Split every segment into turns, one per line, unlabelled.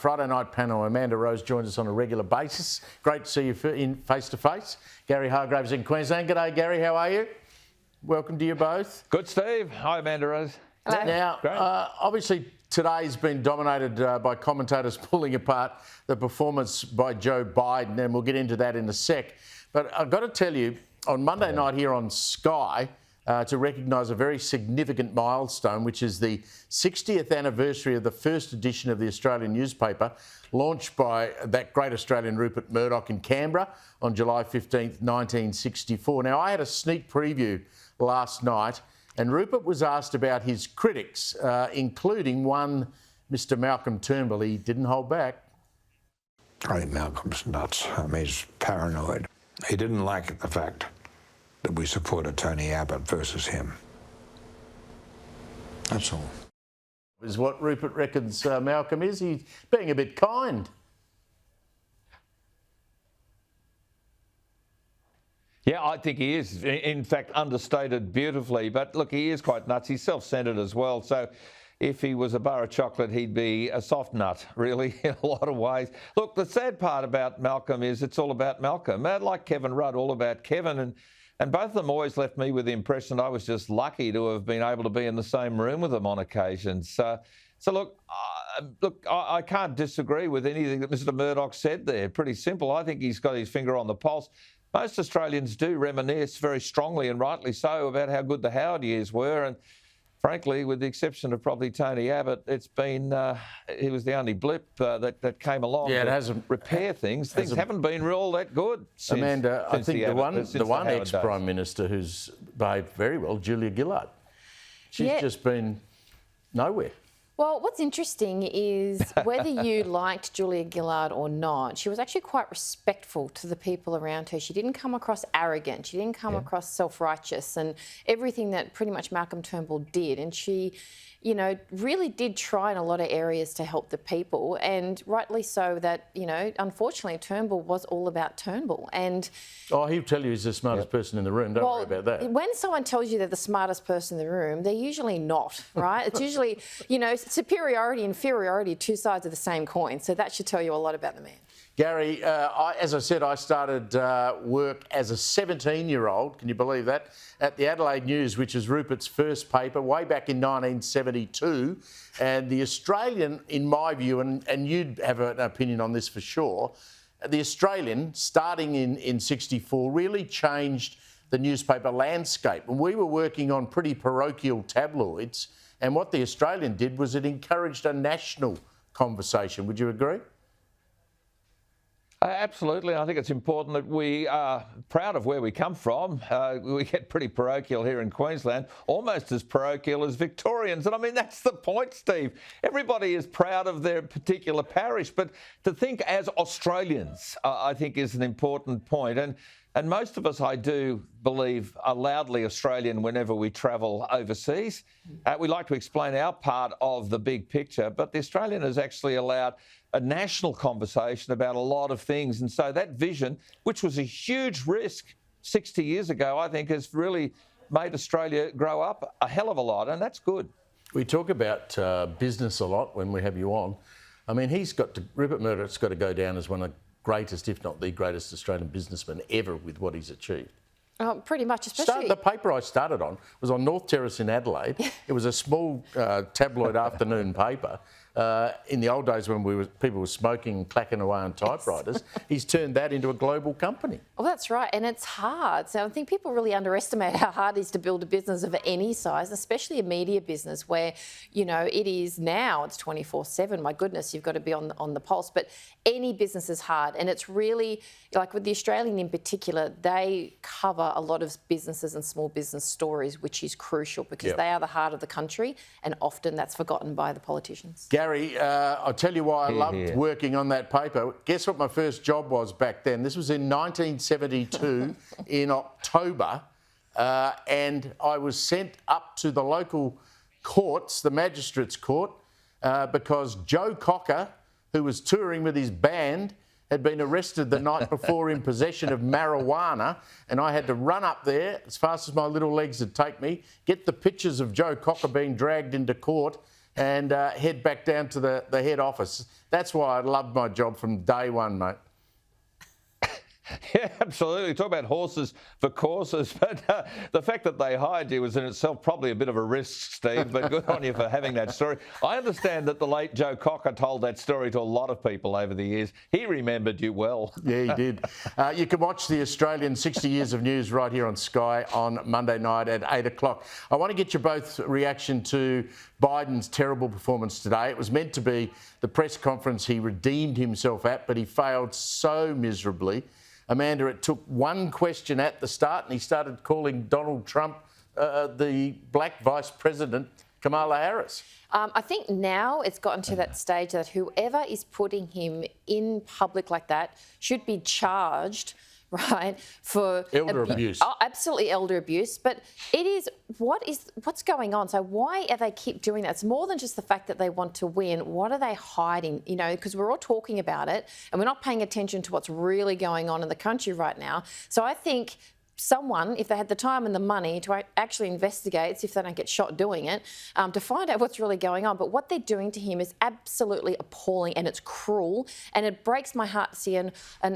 Friday night panel. Amanda Rose joins us on a regular basis. Great to see you in face-to-face. Gary Hardgrave's in Queensland. G'day, Gary. How are you? Welcome to you both.
Good, Steve. Hi, Amanda Rose.
Hello.
Now, obviously, today's been dominated by commentators pulling apart the performance by Joe Biden, and we'll get into that in a sec. But I've got to tell you, on Monday night here on Sky, to recognise a very significant milestone, which is the 60th anniversary of the first edition of the Australian newspaper, launched by that great Australian Rupert Murdoch in Canberra on July 15th, 1964. Now, I had a sneak preview last night, and Rupert was asked about his critics, including one Mr Malcolm Turnbull. He didn't hold back.
I think Malcolm's nuts. I mean, he's paranoid. He didn't like the fact that we supported Tony Abbott versus him. That's all.
Is what Rupert reckons Malcolm is. He's being a bit kind.
Yeah, I think he is, in fact, understated beautifully. But look, he is quite nuts. He's self-centred as well. So if he was a bar of chocolate, he'd be a soft nut, really, in a lot of ways. Look, the sad part about Malcolm is it's all about Malcolm. Like Kevin Rudd, all about Kevin. And both of them always left me with the impression I was just lucky to have been able to be in the same room with them on occasions. So look, I can't disagree with anything that Mr Murdoch said there. Pretty simple. I think he's got his finger on the pulse. Most Australians do reminisce very strongly and rightly so about how good the Howard years were. And frankly, with the exception of probably Tony Abbott, it's been, he was the only blip that came along to repair things. Things haven't been all that good since,
Amanda, I think the one
Howard
ex-Prime
days.
Minister who's behaved very well, Julia Gillard. She's just been nowhere.
Well, what's interesting is whether you liked Julia Gillard or not, she was actually quite respectful to the people around her. She didn't come across arrogant. She didn't come across self-righteous and everything that pretty much Malcolm Turnbull did. And she, you know, really did try in a lot of areas to help the people, and rightly so that, you know, unfortunately Turnbull was all about Turnbull. And
he'll tell you he's the smartest person in the room. Don't worry about that.
When someone tells you they're the smartest person in the room, they're usually not, right? It's usually, you know, superiority, inferiority, two sides of the same coin. So that should tell you a lot about the man.
Gary, as I said, I started work as a 17-year-old, can you believe that, at the Adelaide News, which is Rupert's first paper, way back in 1972. And the Australian, in my view, and you'd have an opinion on this for sure, the Australian, starting in 64, really changed the newspaper landscape. And we were working on pretty parochial tabloids, and what the Australian did was it encouraged a national conversation. Would you agree?
Absolutely. I think it's important that we are proud of where we come from. We get pretty parochial here in Queensland, almost as parochial as Victorians. And I mean, that's the point, Steve. Everybody is proud of their particular parish, but to think as Australians, I think is an important point. And most of us, I do believe, are loudly Australian whenever we travel overseas. We like to explain our part of the big picture, but the Australian has actually allowed a national conversation about a lot of things. And so that vision, which was a huge risk 60 years ago, I think has really made Australia grow up a hell of a lot, and that's good.
We talk about business a lot when we have you on. I mean, Rupert Murdoch's got to go down as one of the greatest, if not the greatest Australian businessman ever with what he's achieved.
Pretty much, especially...
The paper I started on was on North Terrace in Adelaide. It was a small tabloid afternoon paper. In the old days when people were smoking and clacking away on typewriters, he's turned that into a global company.
Well, that's right, and it's hard. So I think people really underestimate how hard it is to build a business of any size, especially a media business where, you know, it is now, it's 24/7. My goodness, you've got to be on the pulse. But any business is hard, and it's really, like with the Australian in particular, they cover a lot of businesses and small business stories, which is crucial because they are the heart of the country, and often that's forgotten by the politicians.
Gary, I'll tell you why I loved working on that paper. Guess what my first job was back then? This was in 1972 in October, and I was sent up to the local courts, the Magistrates Court, because Joe Cocker, who was touring with his band, had been arrested the night before in possession of marijuana, and I had to run up there as fast as my little legs would take me, get the pictures of Joe Cocker being dragged into court, and head back down to the head office. That's why I loved my job from day one, mate.
Yeah, absolutely. Talk about horses for courses, but the fact that they hired you was in itself probably a bit of a risk, Steve, but good on you for having that story. I understand that the late Joe Cocker told that story to a lot of people over the years. He remembered you well.
Yeah, he did. You can watch the Australian 60 Years of News right here on Sky on Monday night at 8 o'clock. I want to get your both reaction to Biden's terrible performance today. It was meant to be the press conference he redeemed himself at, but he failed so miserably. Amanda, it took one question at the start and he started calling Donald Trump the black vice president, Kamala Harris.
I think now it's gotten to that stage that whoever is putting him in public like that should be charged, right, for
elder abuse.
Oh, absolutely elder abuse. But it is what's going on? So why are they keep doing that? It's more than just the fact that they want to win. What are they hiding? You know, because we're all talking about it and we're not paying attention to what's really going on in the country right now. So I think someone, if they had the time and the money to actually investigate, see if they don't get shot doing it, to find out what's really going on. But what they're doing to him is absolutely appalling and it's cruel. And it breaks my heart to see an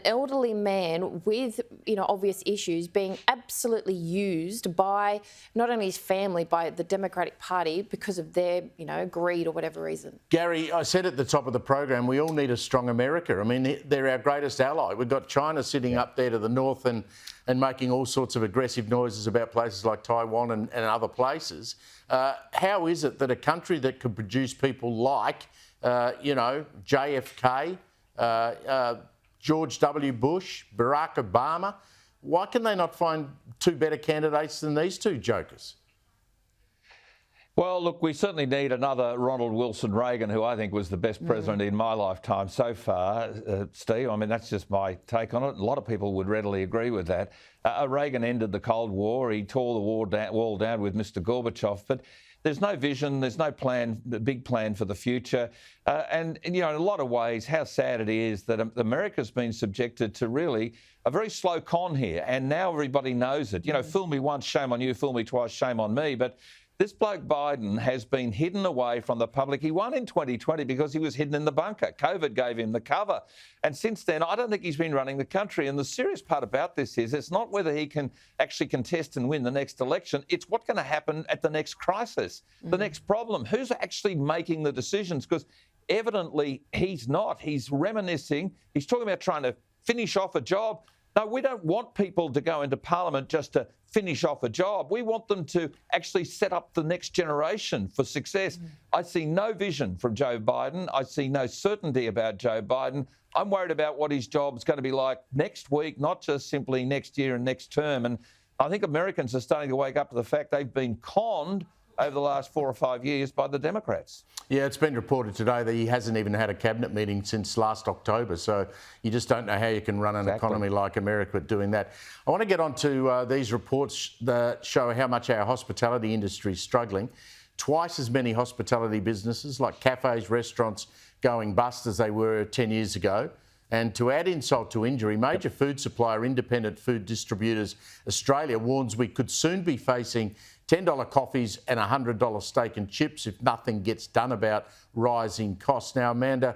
elderly man with, obvious issues being absolutely used by not only his family, by the Democratic Party because of their, greed or whatever reason.
Gary, I said at the top of the program, we all need a strong America. I mean, they're our greatest ally. We've got China sitting up there to the north and making all sorts of aggressive noises about places like Taiwan and other places. How is it that a country that could produce people like, JFK, George W. Bush, Barack Obama, why can they not find two better candidates than these two jokers?
Well, look, we certainly need another Ronald Wilson Reagan, who I think was the best president in my lifetime so far, Steve. I mean, that's just my take on it. A lot of people would readily agree with that. Reagan ended the Cold War. He tore the wall down with Mr. Gorbachev. But there's no vision, there's no plan, the big plan for the future. And, in a lot of ways, how sad it is that America's been subjected to really a very slow con here. And now everybody knows it. Fool me once, shame on you. Fool me twice, shame on me. But this bloke Biden has been hidden away from the public. He won in 2020 because he was hidden in the bunker. COVID gave him the cover. And since then, I don't think he's been running the country. And the serious part about this is it's not whether he can actually contest and win the next election. It's what's going to happen at the next crisis, the next problem. Who's actually making the decisions? Because evidently he's not. He's reminiscing. He's talking about trying to finish off a job. No, we don't want people to go into Parliament just to finish off a job. We want them to actually set up the next generation for success. I see no vision from Joe Biden. I see no certainty about Joe Biden. I'm worried about what his job's going to be like next week, not just simply next year and next term. And I think Americans are starting to wake up to the fact they've been conned over the last 4 or 5 years by the Democrats.
Yeah, it's been reported today that he hasn't even had a cabinet meeting since last October. So you just don't know how you can run an economy like America doing that. I want to get on to these reports that show how much our hospitality industry is struggling. Twice as many hospitality businesses like cafes, restaurants going bust as they were 10 years ago. And to add insult to injury, major food supplier Independent Food Distributors Australia warns we could soon be facing $10 coffees and $100 steak and chips if nothing gets done about rising costs. Now, Amanda,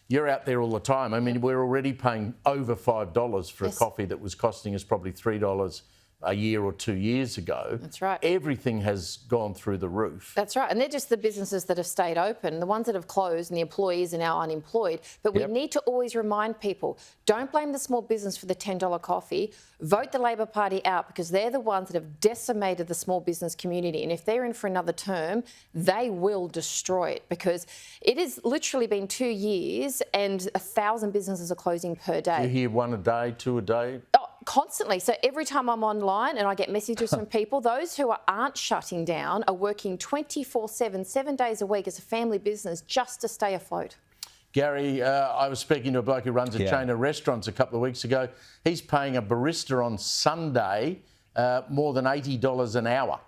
you're out there all the time. I mean, we're already paying over $5 for a coffee that was costing us probably $3 a year or 2 years ago.
That's right.
Everything has gone through the roof.
That's right. And they're just the businesses that have stayed open. The ones that have closed and the employees are now unemployed. But we need to always remind people, don't blame the small business for the $10 coffee. Vote the Labor Party out because they're the ones that have decimated the small business community. And if they're in for another term, they will destroy it because it has literally been 2 years and 1,000 businesses are closing per day.
You hear one a day, two a day?
Constantly. So every time I'm online and I get messages from people, those who aren't shutting down are working 24/7, 7 days a week as a family business just to stay afloat.
Gary, I was speaking to a bloke who runs a chain of restaurants a couple of weeks ago. He's paying a barista on Sunday more than $80 an hour.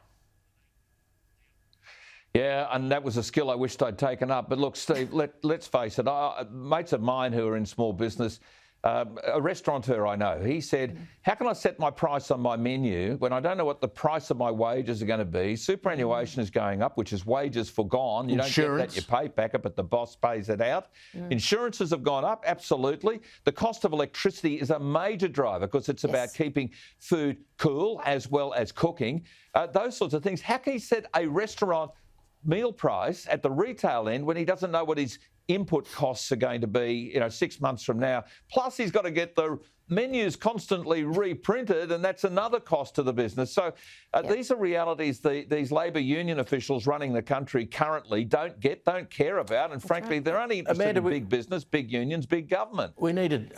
Yeah, and that was a skill I wished I'd taken up. But look, Steve, let's face it, mates of mine who are in small business, a restaurateur I know. He said, how can I set my price on my menu when I don't know what the price of my wages are going to be? Superannuation is going up, which is wages forgone. You don't get that, you pay back it, but the boss pays it out. Insurances have gone up, absolutely. The cost of electricity is a major driver because it's about keeping food cool as well as cooking. Those sorts of things. How can he set a restaurant meal price at the retail end when he doesn't know what his input costs are going to be, 6 months from now? Plus, he's got to get the menus constantly reprinted, and that's another cost to the business. So these are realities these Labor union officials running the country currently don't care about, and frankly, they're only interested in big business, big unions, big government.
We needed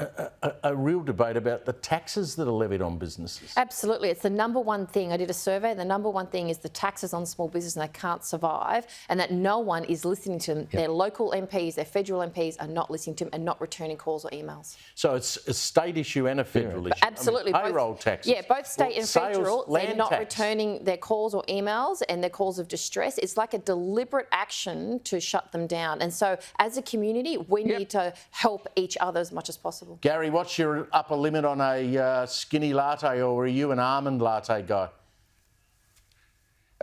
a real debate about the taxes that are levied on businesses.
Absolutely. It's the number one thing. I did a survey. The number one thing is the taxes on small business, and they can't survive, and that no one is listening to them. Their local MPs, their federal MPs are not listening to them and not returning calls or emails.
So it's a state issue and a federal issue.
Absolutely.
Payroll taxes.
Yeah, both state and
sales,
federal, they're not
tax.
returning their calls or emails and their calls of distress. It's like a deliberate action to shut them down. And so as a community, we need to help each other as much as possible.
Gary, what's your upper limit on a skinny latte, or are you an almond latte guy?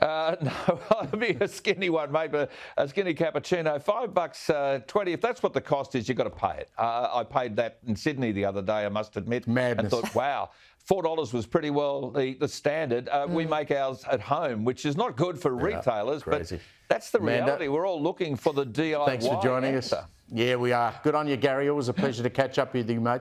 No, I'll be a skinny one, mate, but a skinny cappuccino, $5.20. If that's what the cost is, you've got to pay it. I paid that in Sydney the other day, I must admit.
Madness.
And thought, wow, $4 was pretty well the standard. We make ours at home, which is not good for retailers,
crazy.
but that's the reality. We're all looking for the DIY
Thanks for joining
answer.
us. Yeah, we are. Good on you, Gary. Always a pleasure to catch up with you, mate.